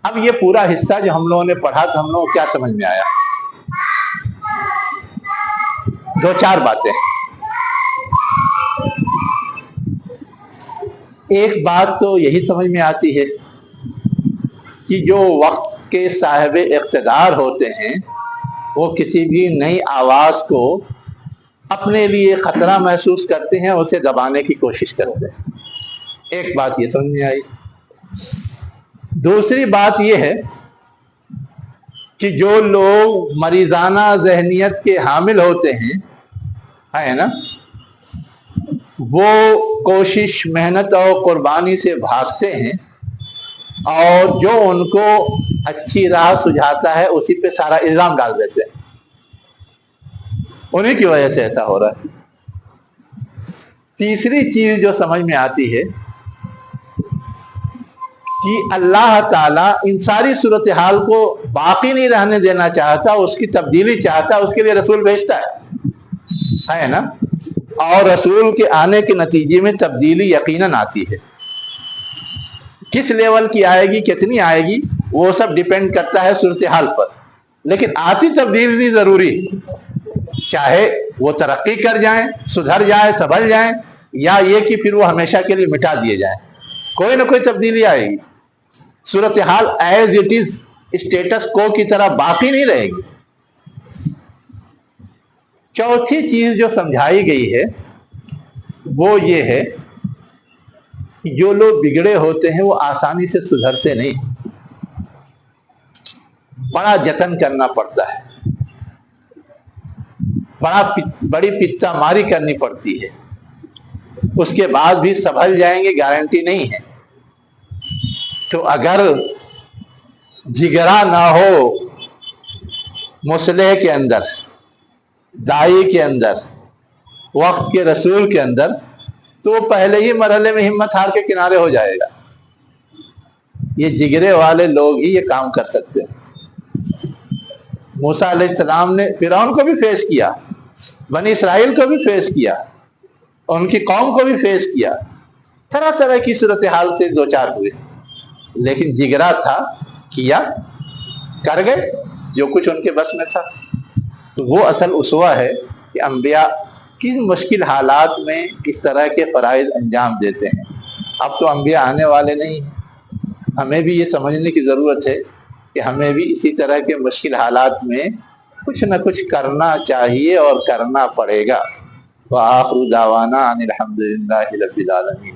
اب یہ پورا حصہ جو ہم لوگوں نے پڑھا تو ہم لوگوں کو کیا سمجھ میں آیا؟ دو چار باتیں. ایک بات تو یہی سمجھ میں آتی ہے کہ جو وقت کے صاحب اقتدار ہوتے ہیں وہ کسی بھی نئی آواز کو اپنے لیے خطرہ محسوس کرتے ہیں، اسے دبانے کی کوشش کرتے ہیں. ایک بات یہ سمجھ میں آئی. دوسری بات یہ ہے کہ جو لوگ مریضانہ ذہنیت کے حامل ہوتے ہیں ہے نا، وہ کوشش، محنت اور قربانی سے بھاگتے ہیں، اور جو ان کو اچھی راہ سجھاتا ہے اسی پہ سارا الزام ڈال دیتے ہیں. انہیں کی وجہ سے ایسا ہو رہا ہے. تیسری چیز جو سمجھ میں آتی ہے کہ اللہ تعالیٰ ان ساری صورتحال کو باقی نہیں رہنے دینا چاہتا، اس کی تبدیلی چاہتا، اس کے لیے رسول بھیجتا ہے نا. اور رسول کے آنے کے نتیجے میں تبدیلی یقیناً آتی ہے. کس لیول کی آئے گی، کتنی آئے گی، وہ سب ڈیپینڈ کرتا ہے صورتحال پر، لیکن آتی تبدیلی ضروری ہے. چاہے وہ ترقی کر جائیں، سدھر جائیں، سنبھل جائیں، یا یہ کہ پھر وہ ہمیشہ کے لیے مٹا دیے جائیں، کوئی نہ کوئی تبدیلی آئے گی. صورتحال ایز اٹ از، اسٹیٹس کو کی طرح باقی نہیں رہے گی. چوتھی چیز جو سمجھائی گئی ہے وہ یہ ہے کہ جو لوگ بگڑے ہوتے ہیں وہ آسانی سے سدھرتے نہیں، بڑا جتن کرنا پڑتا ہے، بڑی پتا ماری کرنی پڑتی ہے، اس کے بعد بھی سنبھل جائیں گے گارنٹی نہیں ہے. تو اگر جگرا نہ ہو مصلح کے اندر، دائی کے اندر، وقت کے رسول کے اندر، تو وہ پہلے ہی مرحلے میں ہمت ہار کے کنارے ہو جائے گا. یہ جگرے والے لوگ ہی یہ کام کر سکتے ہیں. موسیٰ علیہ السلام نے فرعون کو بھی فیس کیا، بنی اسرائیل کو بھی فیس کیا، ان کی قوم کو بھی فیس کیا، طرح طرح کی صورتحال سے دو چار ہوئے، لیکن جگرا تھا، کیا، کر گئے جو کچھ ان کے بس میں تھا. تو وہ اصل اسوہ ہے کہ انبیاء کن مشکل حالات میں اس طرح کے فرائض انجام دیتے ہیں. اب تو انبیاء آنے والے نہیں ہیں، ہمیں بھی یہ سمجھنے کی ضرورت ہے کہ ہمیں بھی اسی طرح کے مشکل حالات میں کچھ نہ کچھ کرنا چاہیے اور کرنا پڑے گا. وآخر دعوانا ان الحمد للہ رب العالمین.